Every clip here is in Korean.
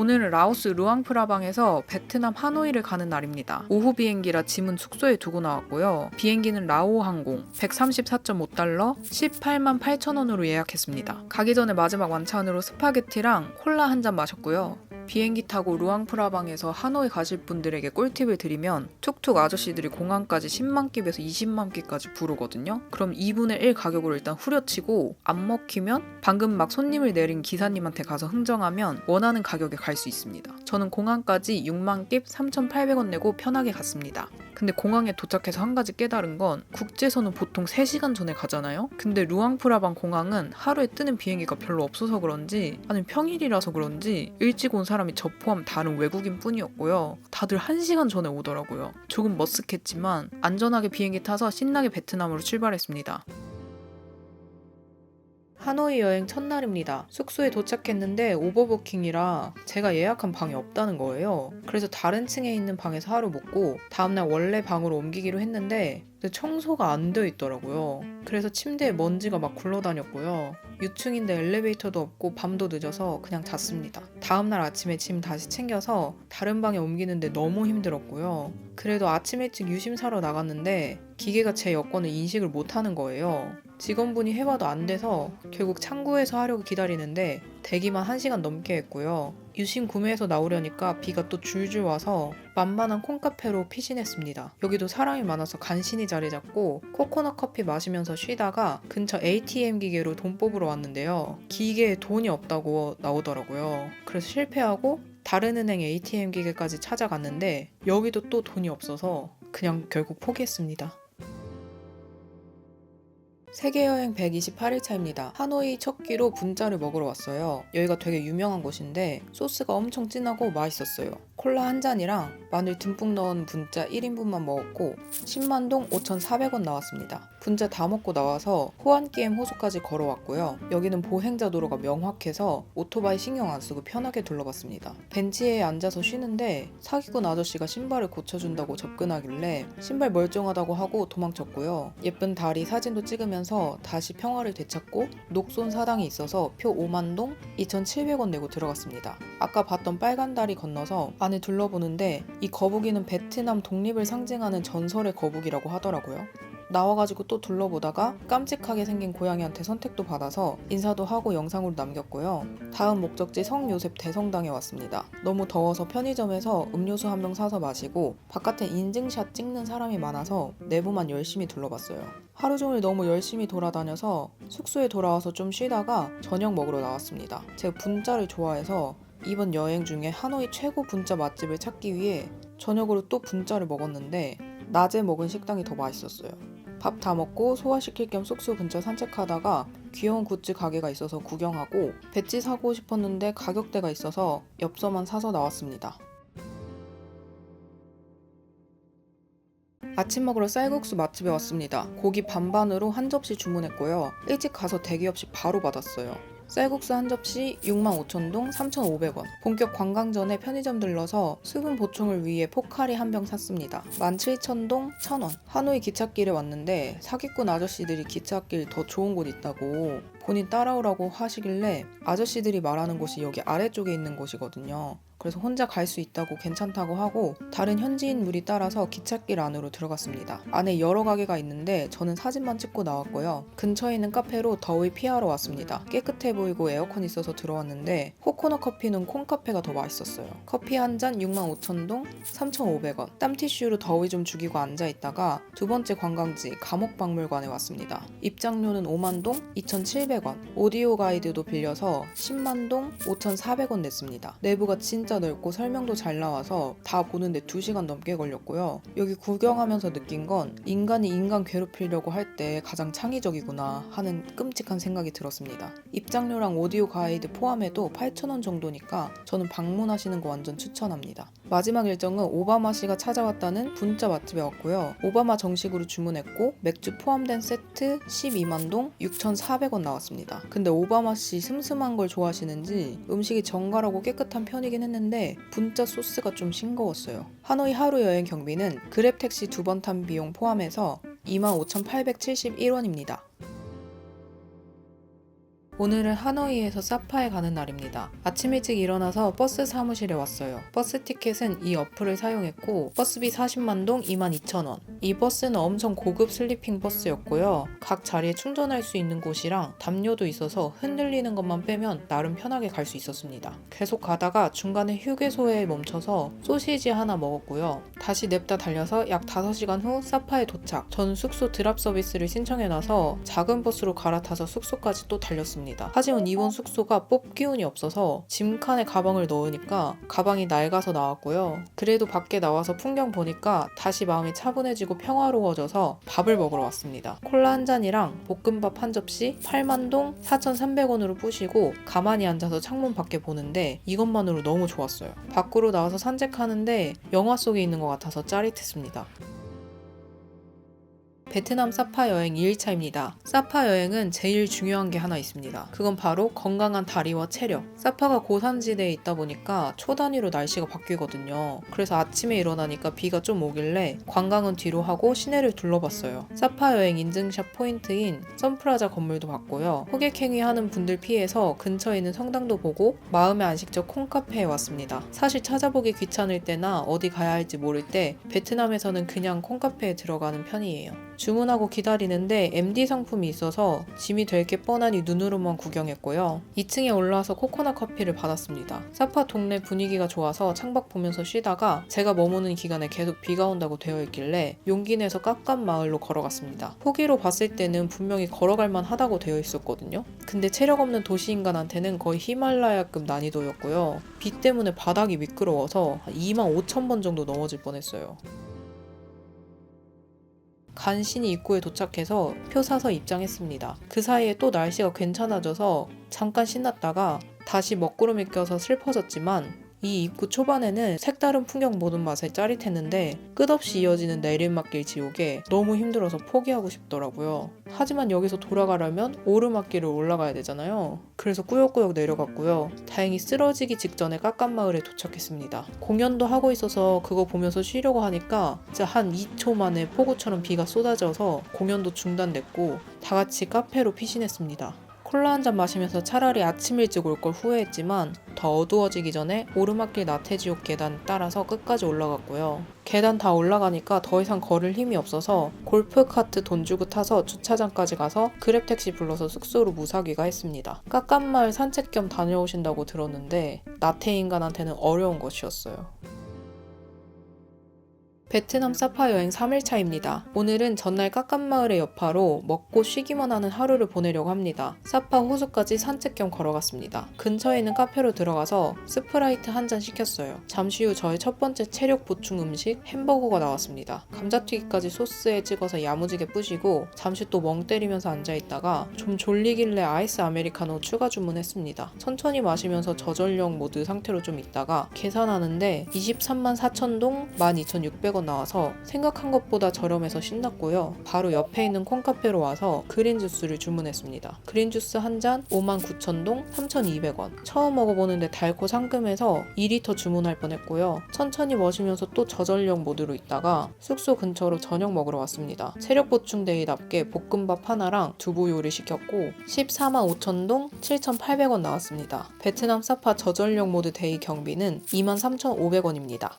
오늘은 라오스 루앙프라방에서 베트남 하노이를 가는 날입니다. 오후 비행기라 짐은 숙소에 두고 나왔고요. 비행기는 라오 항공 134.5달러 18만 8천 원으로 예약했습니다. 가기 전에 마지막 완찬으로 스파게티랑 콜라 한 잔 마셨고요. 비행기 타고 루앙프라방에서 하노이 가실 분들에게 꿀팁을 드리면 툭툭 아저씨들이 공항까지 10만 끼에서 20만 끼까지 부르거든요. 그럼 2분의 1 가격으로 일단 후려치고 안 먹히면 방금 막 손님을 내린 기사님한테 가서 흥정하면 원하는 가격에 갈 수 있습니다. 저는 공항까지 6만 끼 3,800원 내고 편하게 갔습니다. 근데 공항에 도착해서 한 가지 깨달은 건 국제선은 보통 3시간 전에 가잖아요? 근데 루앙프라방 공항은 하루에 뜨는 비행기가 별로 없어서 그런지 아니면 평일이라서 그런지 일찍 온 사람이 저 포함 다른 외국인 뿐이었고요. 다들 1시간 전에 오더라고요. 조금 머쓱했지만 안전하게 비행기 타서 신나게 베트남으로 출발했습니다. 하노이 여행 첫날입니다. 숙소에 도착했는데 오버부킹이라 제가 예약한 방이 없다는 거예요. 그래서 다른 층에 있는 방에서 하루 묵고 다음날 원래 방으로 옮기기로 했는데 청소가 안 되어 있더라고요. 그래서 침대에 먼지가 막 굴러다녔고요. 유층인데 엘리베이터도 없고 밤도 늦어서 그냥 잤습니다. 다음날 아침에 짐 다시 챙겨서 다른 방에 옮기는데 너무 힘들었고요. 그래도 아침 일찍 유심 사러 나갔는데 기계가 제 여권을 인식을 못하는 거예요. 직원분이 해봐도 안 돼서 결국 창구에서 하려고 기다리는데 대기만 1시간 넘게 했고요. 유심 구매해서 나오려니까 비가 또 줄줄 와서 만만한 콩카페로 피신했습니다. 여기도 사람이 많아서 간신히 자리 잡고 코코넛 커피 마시면서 쉬다가 근처 ATM 기계로 돈 뽑으러 왔는데요. 기계에 돈이 없다고 나오더라고요. 그래서 실패하고 다른 은행 ATM 기계까지 찾아갔는데 여기도 또 돈이 없어서 그냥 결국 포기했습니다. 세계여행 128일차입니다. 하노이 첫 끼로 분짜를 먹으러 왔어요. 여기가 되게 유명한 곳인데 소스가 엄청 진하고 맛있었어요. 콜라 한 잔이랑 마늘 듬뿍 넣은 분짜 1인분만 먹었고 10만동 5,400원 나왔습니다. 분짜 다 먹고 나와서 호안기엠 호수까지 걸어왔고요. 여기는 보행자 도로가 명확해서 오토바이 신경 안 쓰고 편하게 둘러봤습니다. 벤치에 앉아서 쉬는데 사기꾼 아저씨가 신발을 고쳐준다고 접근하길래 신발 멀쩡하다고 하고 도망쳤고요. 예쁜 다리 사진도 찍으면서 다시 평화를 되찾고 녹손 사당이 있어서 표 5만동 2,700원 내고 들어갔습니다. 아까 봤던 빨간 다리 건너서 안에 둘러보는데 이 거북이는 베트남 독립을 상징하는 전설의 거북이라고 하더라고요. 나와가지고 또 둘러보다가 깜찍하게 생긴 고양이한테 선택도 받아서 인사도 하고 영상으로 남겼고요. 다음 목적지 성요셉 대성당에 왔습니다. 너무 더워서 편의점에서 음료수 한 병 사서 마시고 바깥에 인증샷 찍는 사람이 많아서 내부만 열심히 둘러봤어요. 하루 종일 너무 열심히 돌아다녀서 숙소에 돌아와서 좀 쉬다가 저녁 먹으러 나왔습니다. 제가 분짜를 좋아해서 이번 여행 중에 하노이 최고 분짜 맛집을 찾기 위해 저녁으로 또 분짜를 먹었는데 낮에 먹은 식당이 더 맛있었어요. 밥 다 먹고 소화시킬 겸 숙소 근처 산책하다가 귀여운 굿즈 가게가 있어서 구경하고 배지 사고 싶었는데 가격대가 있어서 엽서만 사서 나왔습니다. 아침 먹으러 쌀국수 맛집에 왔습니다. 고기 반반으로 한 접시 주문했고요. 일찍 가서 대기 없이 바로 받았어요. 쌀국수 한 접시 65,000동 3,500원. 본격 관광 전에 편의점 들러서 수분 보충을 위해 포카리 한 병 샀습니다. 17,000동 1,000원. 하노이 기찻길에 왔는데 사기꾼 아저씨들이 기찻길 더 좋은 곳 있다고 본인 따라오라고 하시길래 아저씨들이 말하는 곳이 여기 아래쪽에 있는 곳이거든요. 그래서 혼자 갈 수 있다고 괜찮다고 하고 다른 현지인 무리 따라서 기찻길 안으로 들어갔습니다. 안에 여러 가게가 있는데 저는 사진만 찍고 나왔고요. 근처에 있는 카페로 더위 피하러 왔습니다. 깨끗해 보이고 에어컨 있어서 들어왔는데 코코넛 커피는 콩카페가 더 맛있었어요. 커피 한 잔 65,000동 3,500원. 땀티슈로 더위 좀 죽이고 앉아있다가 두 번째 관광지 감옥박물관에 왔습니다. 입장료는 5만동 2,700원. 오디오 가이드도 빌려서 10만동 5,400원 냈습니다. 내부가 진짜 넓고 설명도 잘 나와서 다 보는데 2시간 넘게 걸렸고요. 여기 구경하면서 느낀 건 인간이 인간 괴롭히려고 할 때 가장 창의적이구나 하는 끔찍한 생각이 들었습니다. 입장료랑 오디오 가이드 포함해도 8,000원 정도니까 저는 방문하시는 거 완전 추천합니다. 마지막 일정은 오바마 씨가 찾아왔다는 분짜 맛집에 왔고요. 오바마 정식으로 주문했고 맥주 포함된 세트 12만동 6,400원 나왔습니다. 근데 오바마 씨 슴슴한 걸 좋아하시는지 음식이 정갈하고 깨끗한 편이긴 했는데 분짜 소스가 좀 싱거웠어요. 하노이 하루 여행 경비는 그랩 택시 2번 탄 비용 포함해서 25,871원입니다. 오늘은 하노이에서 사파에 가는 날입니다. 아침 일찍 일어나서 버스 사무실에 왔어요. 버스 티켓은 이 어플을 사용했고 버스비 40만 동 22,000원. 이 버스는 엄청 고급 슬리핑 버스였고요. 각 자리에 충전할 수 있는 곳이랑 담요도 있어서 흔들리는 것만 빼면 나름 편하게 갈 수 있었습니다. 계속 가다가 중간에 휴게소에 멈춰서 소시지 하나 먹었고요. 다시 냅다 달려서 약 5시간 후 사파에 도착. 전 숙소 드랍 서비스를 신청해놔서 작은 버스로 갈아타서 숙소까지 또 달렸습니다. 하지만 이번 숙소가 뽑기운이 없어서 짐칸에 가방을 넣으니까 가방이 낡아서 나왔고요. 그래도 밖에 나와서 풍경 보니까 다시 마음이 차분해지고 평화로워져서 밥을 먹으러 왔습니다. 콜라 한 잔이랑 볶음밥 한 접시 8만 동 4,300원으로 뿌시고 가만히 앉아서 창문 밖에 보는데 이것만으로 너무 좋았어요. 밖으로 나와서 산책하는데 영화 속에 있는 것 같아서 짜릿했습니다. 베트남 사파 여행 2일차입니다. 사파 여행은 제일 중요한 게 하나 있습니다. 그건 바로 건강한 다리와 체력. 사파가 고산지대에 있다 보니까 초 단위로 날씨가 바뀌거든요. 그래서 아침에 일어나니까 비가 좀 오길래 관광은 뒤로 하고 시내를 둘러봤어요. 사파 여행 인증샷 포인트인 선프라자 건물도 봤고요. 호객행위 하는 분들 피해서 근처에 있는 성당도 보고 마음의 안식처 콩카페에 왔습니다. 사실 찾아보기 귀찮을 때나 어디 가야 할지 모를 때 베트남에서는 그냥 콩카페에 들어가는 편이에요. 주문하고 기다리는데 MD 상품이 있어서 짐이 될 게 뻔하니 눈으로만 구경했고요. 2층에 올라와서 코코넛 커피를 받았습니다. 사파 동네 분위기가 좋아서 창밖 보면서 쉬다가 제가 머무는 기간에 계속 비가 온다고 되어 있길래 용기 내서 깝깝 마을로 걸어갔습니다. 후기로 봤을 때는 분명히 걸어갈만 하다고 되어 있었거든요. 근데 체력 없는 도시인간한테는 거의 히말라야급 난이도였고요. 비 때문에 바닥이 미끄러워서 25,000번 정도 넘어질 뻔했어요. 간신히 입구에 도착해서 표 사서 입장했습니다. 그 사이에 또 날씨가 괜찮아져서 잠깐 신났다가 다시 먹구름이 껴서 슬퍼졌지만 이 입구 초반에는 색다른 풍경 보는 맛에 짜릿했는데 끝없이 이어지는 내리막길 지옥에 너무 힘들어서 포기하고 싶더라고요. 하지만 여기서 돌아가려면 오르막길을 올라가야 되잖아요. 그래서 꾸역꾸역 내려갔고요. 다행히 쓰러지기 직전에 깝깝마을에 도착했습니다. 공연도 하고 있어서 그거 보면서 쉬려고 하니까 진짜 한 2초 만에 폭우처럼 비가 쏟아져서 공연도 중단됐고 다 같이 카페로 피신했습니다. 콜라 한 잔 마시면서 차라리 아침 일찍 올 걸 후회했지만 더 어두워지기 전에 오르막길 나태지옥 계단 따라서 끝까지 올라갔고요. 계단 다 올라가니까 더 이상 걸을 힘이 없어서 골프카트 돈 주고 타서 주차장까지 가서 그랩택시 불러서 숙소로 무사귀가 했습니다. 깝깝마을 산책 겸 다녀오신다고 들었는데 나태인간한테는 어려운 것이었어요. 베트남 사파 여행 3일차입니다. 오늘은 전날 깝깝마을의 여파로 먹고 쉬기만 하는 하루를 보내려고 합니다. 사파 호수까지 산책 겸 걸어갔습니다. 근처에 있는 카페로 들어가서 스프라이트 한 잔 시켰어요. 잠시 후 저의 첫 번째 체력 보충 음식 햄버거가 나왔습니다. 감자튀기까지 소스에 찍어서 야무지게 뿌시고 잠시 또 멍 때리면서 앉아있다가 좀 졸리길래 아이스 아메리카노 추가 주문했습니다. 천천히 마시면서 저전력 모드 상태로 좀 있다가 계산하는데 23만 4천 동 12,600원 나와서 생각한 것보다 저렴해서 신났고요. 바로 옆에 있는 콩카페로 와서 그린 주스를 주문했습니다. 그린 주스 한 잔 59,000동 3,200원. 처음 먹어보는데 달고 상큼해서 2리터 주문할 뻔했고요. 천천히 마시면서 또 저전력 모드로 있다가 숙소 근처로 저녁 먹으러 왔습니다. 체력 보충 데이답게 볶음밥 하나랑 두부 요리 시켰고 14만 5천동 7,800원 나왔습니다. 베트남 사파 저전력 모드 데이 경비는 23,500원입니다.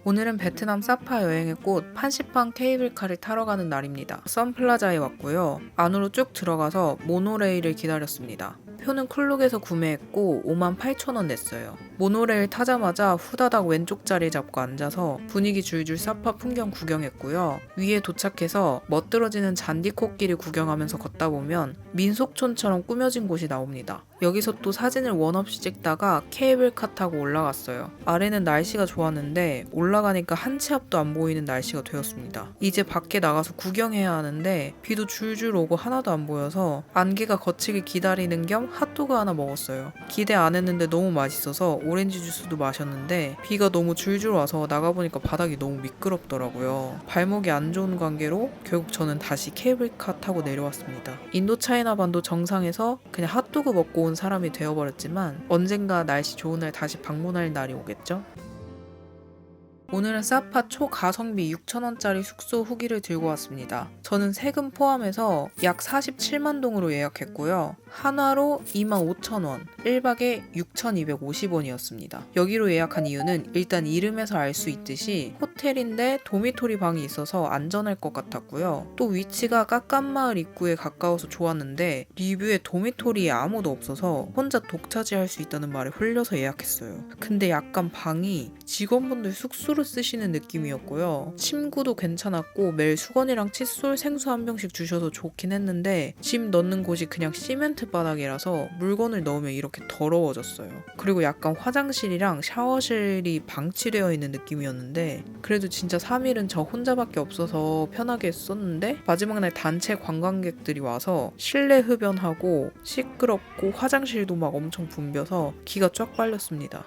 오늘은 베트남 사파 여행의 꽃 판시팡 케이블카를 타러 가는 날입니다. 선플라자에 왔고요. 안으로 쭉 들어가서 모노레일을 기다렸습니다. 표는 클룩에서 구매했고 58,000원 냈어요. 모노레일 타자마자 후다닥 왼쪽 자리 잡고 앉아서 분위기 줄줄 사파 풍경 구경했고요. 위에 도착해서 멋들어지는 잔디 코끼리 구경하면서 걷다 보면 민속촌처럼 꾸며진 곳이 나옵니다. 여기서 또 사진을 원 없이 찍다가 케이블카 타고 올라갔어요. 아래는 날씨가 좋았는데 올라가니까 한 치 앞도 안 보이는 날씨가 되었습니다. 이제 밖에 나가서 구경해야 하는데 비도 줄줄 오고 하나도 안 보여서 안개가 걷히길 기다리는 겸 핫도그 하나 먹었어요. 기대 안 했는데 너무 맛있어서 오렌지 주스도 마셨는데 비가 너무 줄줄 와서 나가보니까 바닥이 너무 미끄럽더라고요. 발목이 안 좋은 관계로 결국 저는 다시 케이블카 타고 내려왔습니다. 인도차이나 반도 정상에서 그냥 핫도그 먹고 온 사람이 되어버렸지만 언젠가 날씨 좋은 날 다시 방문할 날이 오겠죠? 오늘은 사파 초가성비 6,000원짜리 숙소 후기를 들고 왔습니다. 저는 세금 포함해서 약 47만 동으로 예약했고요. 한화로 25,000원, 1박에 6,250원이었습니다. 여기로 예약한 이유는 일단 이름에서 알 수 있듯이 호텔인데 도미토리 방이 있어서 안전할 것 같았고요. 또 위치가 깎깐마을 입구에 가까워서 좋았는데 리뷰에 도미토리에 아무도 없어서 혼자 독차지할 수 있다는 말에 홀려서 예약했어요. 근데 약간 방이 직원분들 숙소로 쓰시는 느낌이었고요. 침구도 괜찮았고 매일 수건이랑 칫솔, 생수 한 병씩 주셔서 좋긴 했는데 짐 넣는 곳이 그냥 시멘트 바닥이라서 물건을 넣으면 이렇게 더러워졌어요. 그리고 약간 화장실이랑 샤워실이 방치되어 있는 느낌이었는데 그래도 진짜 3일은 저 혼자밖에 없어서 편하게 썼는데 마지막 날 단체 관광객들이 와서 실내 흡연하고 시끄럽고 화장실도 막 엄청 붐벼서 기가 쫙 빨렸습니다.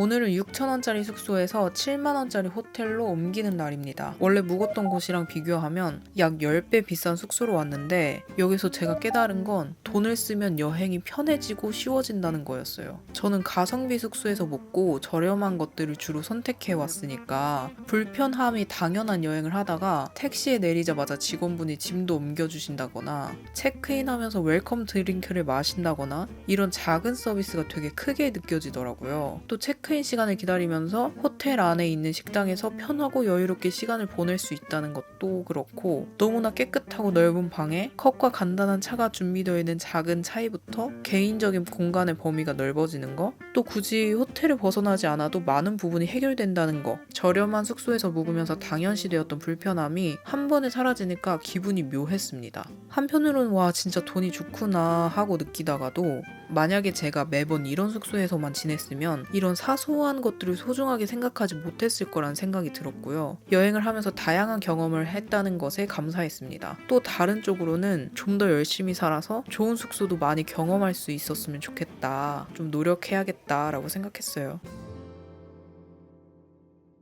오늘은 6,000원짜리 숙소에서 7만원짜리 호텔로 옮기는 날입니다. 원래 묵었던 곳이랑 비교하면 약 10배 비싼 숙소로 왔는데 여기서 제가 깨달은 건 돈을 쓰면 여행이 편해지고 쉬워진다는 거였어요. 저는 가성비 숙소에서 묵고 저렴한 것들을 주로 선택해 왔으니까 불편함이 당연한 여행을 하다가 택시에 내리자마자 직원분이 짐도 옮겨주신다거나 체크인하면서 웰컴 드링크를 마신다거나 이런 작은 서비스가 되게 크게 느껴지더라고요. 또 체크인 시간을 기다리면서 호텔 안에 있는 식당에서 편하고 여유롭게 시간을 보낼 수 있다는 것도 그렇고 너무나 깨끗하고 넓은 방에 컵과 간단한 차가 준비되어 있는 작은 차이부터 개인적인 공간의 범위가 넓어지는 거, 또 굳이 호텔을 벗어나지 않아도 많은 부분이 해결된다는 거, 저렴한 숙소에서 묵으면서 당연시되었던 불편함이 한 번에 사라지니까 기분이 묘했습니다. 한편으로는 와 진짜 돈이 좋구나 하고 느끼다가도 만약에 제가 매번 이런 숙소에서만 지냈으면 이런 사소한 것들을 소중하게 생각하지 못했을 거란 생각이 들었고요. 여행을 하면서 다양한 경험을 했다는 것에 감사했습니다. 또 다른 쪽으로는 좀 더 열심히 살아서 좋은 숙소도 많이 경험할 수 있었으면 좋겠다. 좀 노력해야겠다라고 생각했어요.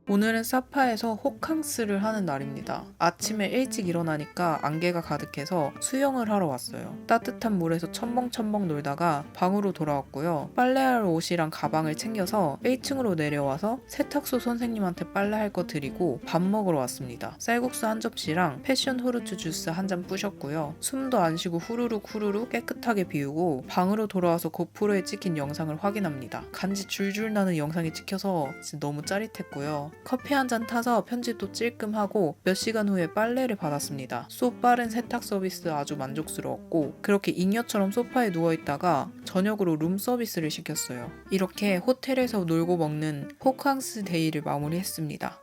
오늘은 사파에서 호캉스를 하는 날입니다. 아침에 일찍 일어나니까 안개가 가득해서 수영을 하러 왔어요. 따뜻한 물에서 첨벙첨벙 놀다가 방으로 돌아왔고요. 빨래할 옷이랑 가방을 챙겨서 1층으로 내려와서 세탁소 선생님한테 빨래할 거 드리고 밥 먹으러 왔습니다. 쌀국수 한 접시랑 패션 후르츠 주스 한 잔 부셨고요. 숨도 안 쉬고 후루룩 깨끗하게 비우고 방으로 돌아와서 고프로에 찍힌 영상을 확인합니다. 간지 줄줄 나는 영상이 찍혀서 진짜 너무 짜릿했고요. 커피 한 잔 타서 편집도 찔끔하고 몇 시간 후에 빨래를 받았습니다. 쏘 빠른 세탁 서비스 아주 만족스러웠고 그렇게 잉여처럼 소파에 누워있다가 저녁으로 룸 서비스를 시켰어요. 이렇게 호텔에서 놀고 먹는 호캉스 데이를 마무리했습니다.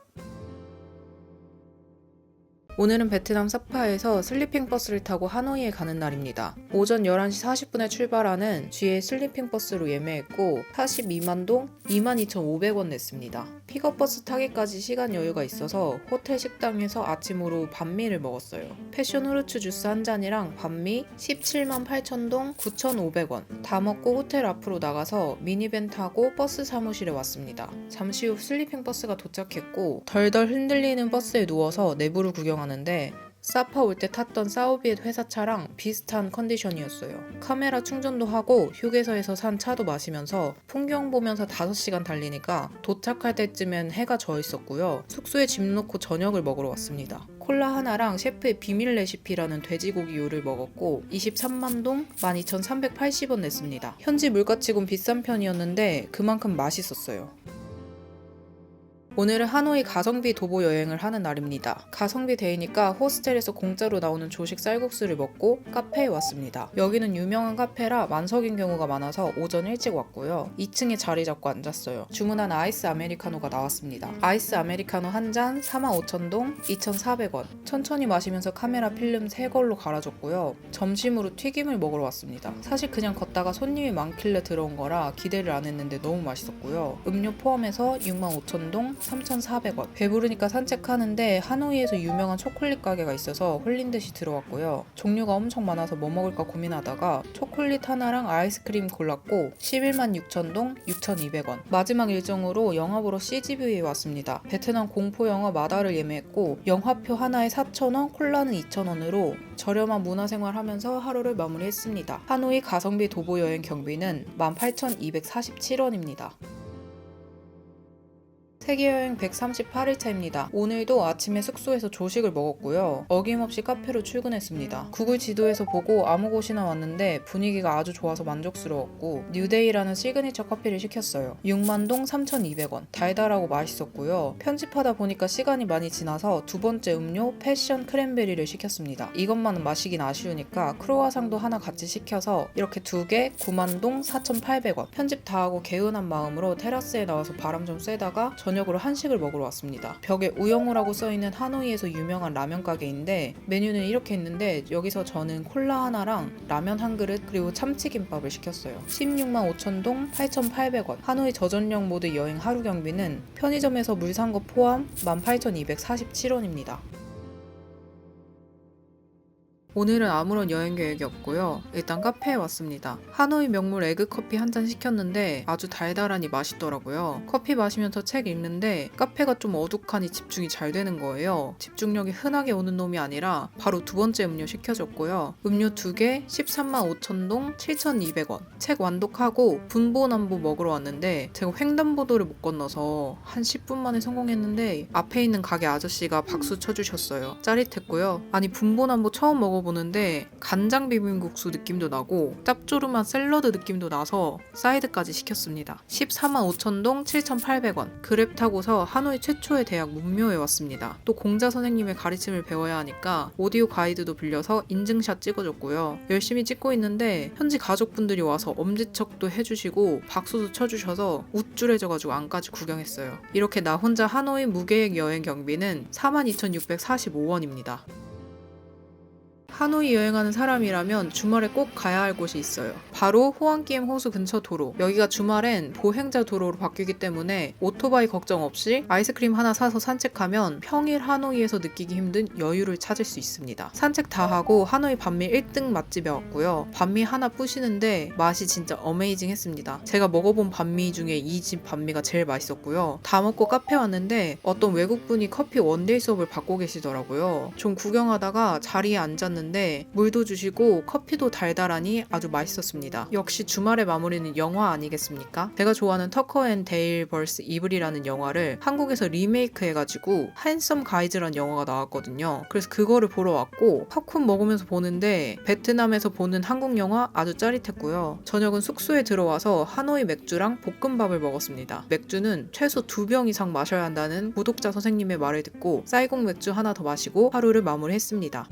오늘은 베트남 사파에서 슬리핑 버스를 타고 하노이에 가는 날입니다. 오전 11시 40분에 출발하는 GA 슬리핑 버스로 예매했고 42만 동 22,500원 냈습니다. 픽업 버스 타기까지 시간 여유가 있어서 호텔 식당에서 아침으로 반미를 먹었어요. 패션 후르츠 주스 한 잔이랑 반미 17만 8천 동 9,500원. 다 먹고 호텔 앞으로 나가서 미니밴 타고 버스 사무실에 왔습니다. 잠시 후 슬리핑 버스가 도착했고 덜덜 흔들리는 버스에 누워서 내부를 구경하는데 사파 올 때 탔던 사우비엣 회사차랑 비슷한 컨디션이었어요. 카메라 충전도 하고 휴게소에서 산 차도 마시면서 풍경 보면서 5시간 달리니까 도착할 때쯤엔 해가 져 있었고요. 숙소에 짐 놓고 저녁을 먹으러 왔습니다. 콜라 하나랑 셰프의 비밀 레시피라는 돼지고기 요를 먹었고 23만 동 12,380원 냈습니다. 현지 물가치곤 비싼 편이었는데 그만큼 맛있었어요. 오늘은 하노이 가성비 도보 여행을 하는 날입니다. 가성비 데이니까 호스텔에서 공짜로 나오는 조식 쌀국수를 먹고 카페에 왔습니다. 여기는 유명한 카페라 만석인 경우가 많아서 오전 일찍 왔고요. 2층에 자리 잡고 앉았어요. 주문한 아이스 아메리카노가 나왔습니다. 아이스 아메리카노 한 잔 45,000동 2,400원. 천천히 마시면서 카메라 필름 3걸로 갈아줬고요. 점심으로 튀김을 먹으러 왔습니다. 사실 그냥 걷다가 손님이 많길래 들어온 거라 기대를 안 했는데 너무 맛있었고요. 음료 포함해서 65,000동 3,400원. 배부르니까 산책하는데 하노이에서 유명한 초콜릿 가게가 있어서 홀린 듯이 들어왔고요. 종류가 엄청 많아서 뭐 먹을까 고민하다가 초콜릿 하나랑 아이스크림 골랐고 11만 6천 동 6,200원. 마지막 일정으로 영화 보러 CGV에 왔습니다. 베트남 공포 영화 마다를 예매했고 영화표 하나에 4,000원, 콜라는 2,000원으로 저렴한 문화생활 하면서 하루를 마무리했습니다. 하노이 가성비 도보 여행 경비는 18,247원입니다. 세계여행 138일차입니다. 오늘도 아침에 숙소에서 조식을 먹었고요. 어김없이 카페로 출근했습니다. 구글 지도에서 보고 아무 곳이나 왔는데 분위기가 아주 좋아서 만족스러웠고 뉴데이라는 시그니처 커피를 시켰어요. 6만동 3,200원. 달달하고 맛있었고요. 편집하다 보니까 시간이 많이 지나서 두 번째 음료 패션 크랜베리를 시켰습니다. 이것만은 마시긴 아쉬우니까 크로와상도 하나 같이 시켜서 이렇게 두 개 9만동 4,800원. 편집 다 하고 개운한 마음으로 테라스에 나와서 바람 좀 쐬다가 저녁으로 한식을 먹으러 왔습니다. 벽에 우영우라고 써있는 하노이에서 유명한 라면 가게인데 메뉴는 이렇게 있는데 여기서 저는 콜라 하나랑 라면 한 그릇 그리고 참치김밥을 시켰어요. 16만 5천동 8,800원. 하노이 저전력 모드 여행 하루 경비는 편의점에서 물 산 거 포함 18,247원입니다. 오늘은 아무런 여행 계획이 없고요. 일단 카페에 왔습니다. 하노이 명물 에그커피 한 잔 시켰는데 아주 달달하니 맛있더라고요. 커피 마시면서 책 읽는데 카페가 좀 어둑하니 집중이 잘 되는 거예요. 집중력이 흔하게 오는 놈이 아니라 바로 두 번째 음료 시켜줬고요. 음료 2개 13만 5천동 7,200원. 책 완독하고 분보남보 먹으러 왔는데 제가 횡단보도를 못 건너서 한 10분 만에 성공했는데 앞에 있는 가게 아저씨가 박수 쳐주셨어요. 짜릿했고요. 아니 분보남보 처음 먹어보는데 간장 비빔국수 느낌도 나고 짭조름한 샐러드 느낌도 나서 사이드까지 시켰습니다. 14만 5천동 7,800원. 그랩 타고서 하노이 최초의 대학 문묘에 왔습니다. 또 공자 선생님의 가르침을 배워야 하니까 오디오 가이드도 빌려서 인증샷 찍어줬고요. 열심히 찍고 있는데 현지 가족분들이 와서 엄지척도 해주시고 박수도 쳐주셔서 우쭐해져가지고 안까지 구경했어요. 이렇게 나 혼자 하노이 무계획 여행 경비는 42,645원입니다. 하노이 여행하는 사람이라면 주말에 꼭 가야 할 곳이 있어요. 바로 호안기엠 호수 근처 도로. 여기가 주말엔 보행자 도로로 바뀌기 때문에 오토바이 걱정 없이 아이스크림 하나 사서 산책하면 평일 하노이에서 느끼기 힘든 여유를 찾을 수 있습니다. 산책 다 하고 하노이 반미 1등 맛집에 왔고요. 반미 하나 부시는데 맛이 진짜 어메이징 했습니다. 제가 먹어본 반미 중에 이 집 반미가 제일 맛있었고요. 다 먹고 카페 왔는데 어떤 외국분이 커피 원데이 수업을 받고 계시더라고요. 좀 구경하다가 자리에 앉았는데 물도 주시고 커피도 달달하니 아주 맛있었습니다. 역시 주말의 마무리는 영화 아니겠습니까? 제가 좋아하는 터커 앤 데일 벌스 이블이라는 영화를 한국에서 리메이크 해가지고 핸섬 가이즈라는 영화가 나왔거든요. 그래서 그거를 보러 왔고 팝콘 먹으면서 보는데 베트남에서 보는 한국 영화 아주 짜릿했고요. 저녁은 숙소에 들어와서 하노이 맥주랑 볶음밥을 먹었습니다. 맥주는 최소 2병 이상 마셔야 한다는 구독자 선생님의 말을 듣고 쌀국 맥주 하나 더 마시고 하루를 마무리했습니다.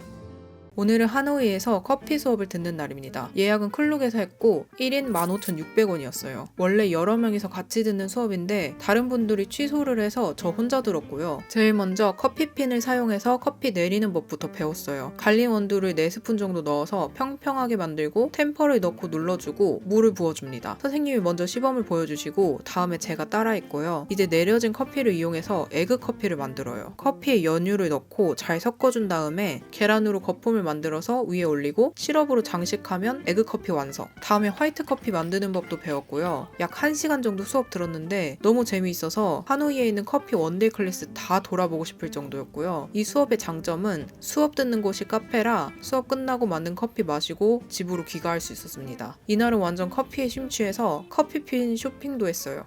오늘은 하노이에서 커피 수업을 듣는 날입니다. 예약은 클룩에서 했고 1인 15,600원이었어요. 원래 여러 명이서 같이 듣는 수업인데 다른 분들이 취소를 해서 저 혼자 들었고요. 제일 먼저 커피핀을 사용해서 커피 내리는 법부터 배웠어요. 갈린 원두를 4스푼 정도 넣어서 평평하게 만들고 템퍼를 넣고 눌러주고 물을 부어줍니다. 선생님이 먼저 시범을 보여주시고 다음에 제가 따라했고요. 이제 내려진 커피를 이용해서 에그 커피를 만들어요. 커피에 연유를 넣고 잘 섞어준 다음에 계란으로 거품을 만들어서 위에 올리고 시럽으로 장식하면 에그커피 완성. 다음에 화이트 커피 만드는 법도 배웠고요. 약 1시간 정도 수업 들었는데 너무 재미있어서 하노이에 있는 커피 원데이 클래스 다 돌아보고 싶을 정도였고요. 이 수업의 장점은 수업 듣는 곳이 카페라 수업 끝나고 만든 커피 마시고 집으로 귀가할 수 있었습니다. 이날은 완전 커피에 심취해서 커피핀 쇼핑도 했어요.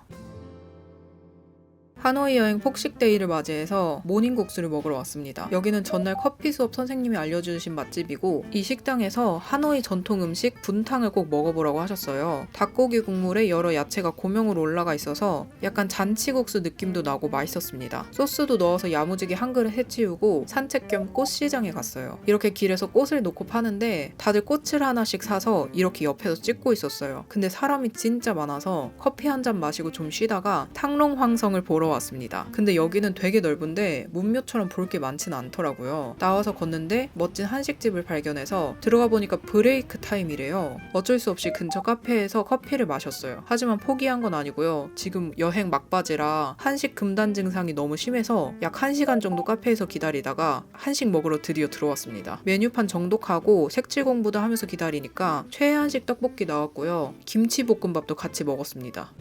하노이 여행 폭식데이를 맞이해서 모닝국수를 먹으러 왔습니다. 여기는 전날 커피 수업 선생님이 알려주신 맛집이고 이 식당에서 하노이 전통 음식 분탕을 꼭 먹어보라고 하셨어요. 닭고기 국물에 여러 야채가 고명으로 올라가 있어서 약간 잔치국수 느낌도 나고 맛있었습니다. 소스도 넣어서 야무지게 한 그릇 해치우고 산책 겸 꽃시장에 갔어요. 이렇게 길에서 꽃을 놓고 파는데 다들 꽃을 하나씩 사서 이렇게 옆에서 찍고 있었어요. 근데 사람이 진짜 많아서 커피 한 잔 마시고 좀 쉬다가 탕롱황성을 보러 왔습니다. 근데 여기는 되게 넓은데 문묘처럼 볼 게 많지는 않더라고요. 나와서 걷는데 멋진 한식집을 발견해서 들어가 보니까 브레이크 타임이래요. 어쩔 수 없이 근처 카페에서 커피를 마셨어요. 하지만 포기한 건 아니고요. 지금 여행 막바지라 한식 금단 증상이 너무 심해서 약 1시간 정도 카페에서 기다리다가 한식 먹으러 드디어 들어왔습니다. 메뉴판 정독하고 색칠 공부도 하면서 기다리니까 최애한식 떡볶이 나왔고요. 김치볶음밥도 같이 먹었습니다.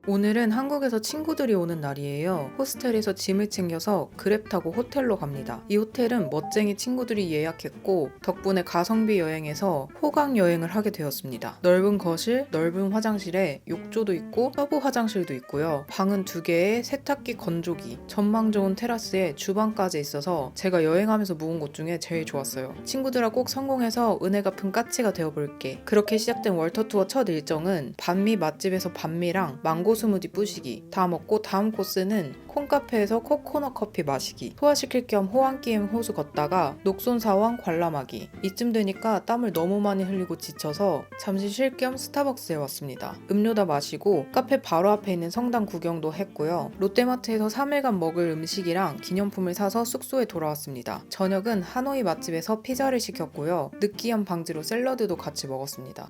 오늘은 한국에서 친구들이 오는 날이에요. 호스텔에서 짐을 챙겨서 그랩 타고 호텔로 갑니다. 이 호텔은 멋쟁이 친구들이 예약했고 덕분에 가성비 여행에서 호강 여행을 하게 되었습니다. 넓은 거실, 넓은 화장실에 욕조도 있고 서브 화장실도 있고요. 방은 2개에 세탁기, 건조기, 전망 좋은 테라스에 주방까지 있어서 제가 여행하면서 묵은 곳 중에 제일 좋았어요. 친구들아 꼭 성공해서 은혜 갚은 까치가 되어볼게. 그렇게 시작된 월터 투어 첫 일정은 반미 맛집에서 반미랑 망고 스무디 뿌시기, 다 먹고 다음 코스는 콩카페에서 코코넛 커피 마시기, 소화시킬 겸 호안기엠 호수 걷다가 녹손사원 관람하기. 이쯤 되니까 땀을 너무 많이 흘리고 지쳐서 잠시 쉴 겸 스타벅스에 왔습니다. 음료 다 마시고 카페 바로 앞에 있는 성당 구경도 했고요. 롯데마트에서 3일간 먹을 음식이랑 기념품을 사서 숙소에 돌아왔습니다. 저녁은 하노이 맛집에서 피자를 시켰고요. 느끼함 방지로 샐러드도 같이 먹었습니다.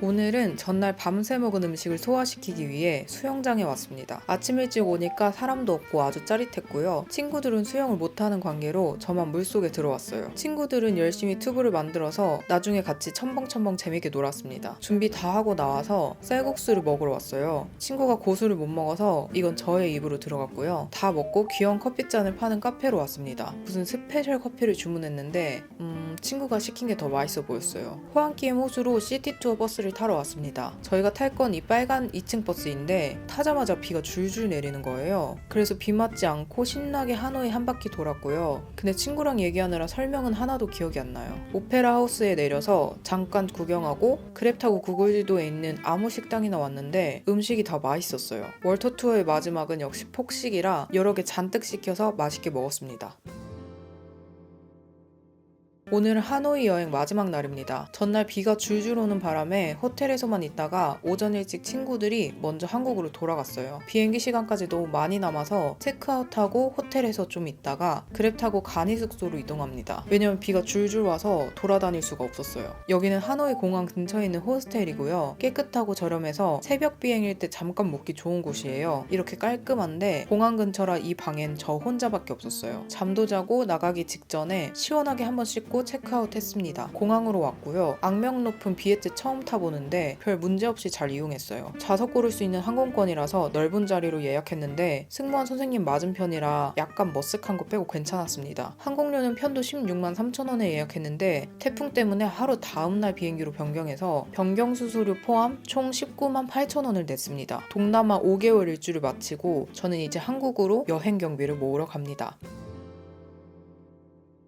오늘은 전날 밤새 먹은 음식을 소화시키기 위해 수영장에 왔습니다. 아침 일찍 오니까 사람도 없고 아주 짜릿했고요. 친구들은 수영을 못하는 관계로 저만 물속에 들어왔어요. 친구들은 열심히 튜브를 만들어서 나중에 같이 첨벙첨벙 재밌게 놀았습니다. 준비 다 하고 나와서 쌀국수를 먹으러 왔어요. 친구가 고수를 못 먹어서 이건 저의 입으로 들어갔고요. 다 먹고 귀여운 커피잔을 파는 카페로 왔습니다. 무슨 스페셜 커피를 주문했는데 친구가 시킨 게 더 맛있어 보였어요. 호안기엠 호수로 시티투어 버스를 타러 왔습니다. 저희가 탈 건 이 빨간 2층 버스인데 타자마자 비가 줄줄 내리는 거예요. 그래서 비 맞지 않고 신나게 하노이 한 바퀴 돌았고요. 근데 친구랑 얘기하느라 설명은 하나도 기억이 안 나요. 오페라 하우스에 내려서 잠깐 구경하고 그랩 타고 구글지도에 있는 아무 식당이나 왔는데 음식이 다 맛있었어요. 월터 투어의 마지막은 역시 폭식이라 여러 개 잔뜩 시켜서 맛있게 먹었습니다. 오늘 하노이 여행 마지막 날입니다. 전날 비가 줄줄 오는 바람에 호텔에서만 있다가 오전 일찍 친구들이 먼저 한국으로 돌아갔어요. 비행기 시간까지 너무 많이 남아서 체크아웃하고 호텔에서 좀 있다가 그랩 타고 간이 숙소로 이동합니다. 왜냐면 비가 줄줄 와서 돌아다닐 수가 없었어요. 여기는 하노이 공항 근처에 있는 호스텔이고요. 깨끗하고 저렴해서 새벽 비행일 때 잠깐 묵기 좋은 곳이에요. 이렇게 깔끔한데 공항 근처라 이 방엔 저 혼자밖에 없었어요. 잠도 자고 나가기 직전에 시원하게 한번 씻고 체크아웃 했습니다. 공항으로 왔고요. 악명 높은 비에트 처음 타보는데 별 문제 없이 잘 이용했어요. 좌석 고를 수 있는 항공권이라서 넓은 자리로 예약했는데 승무원 선생님 맞은편이라 약간 머쓱한 거 빼고 괜찮았습니다. 항공료는 편도 16만 3천 원에 예약했는데 태풍 때문에 하루 다음날 비행기로 변경해서 변경 수수료 포함 총 19만 8천 원을 냈습니다. 동남아 5개월 일주를 마치고 저는 이제 한국으로 여행 경비를 모으러 갑니다.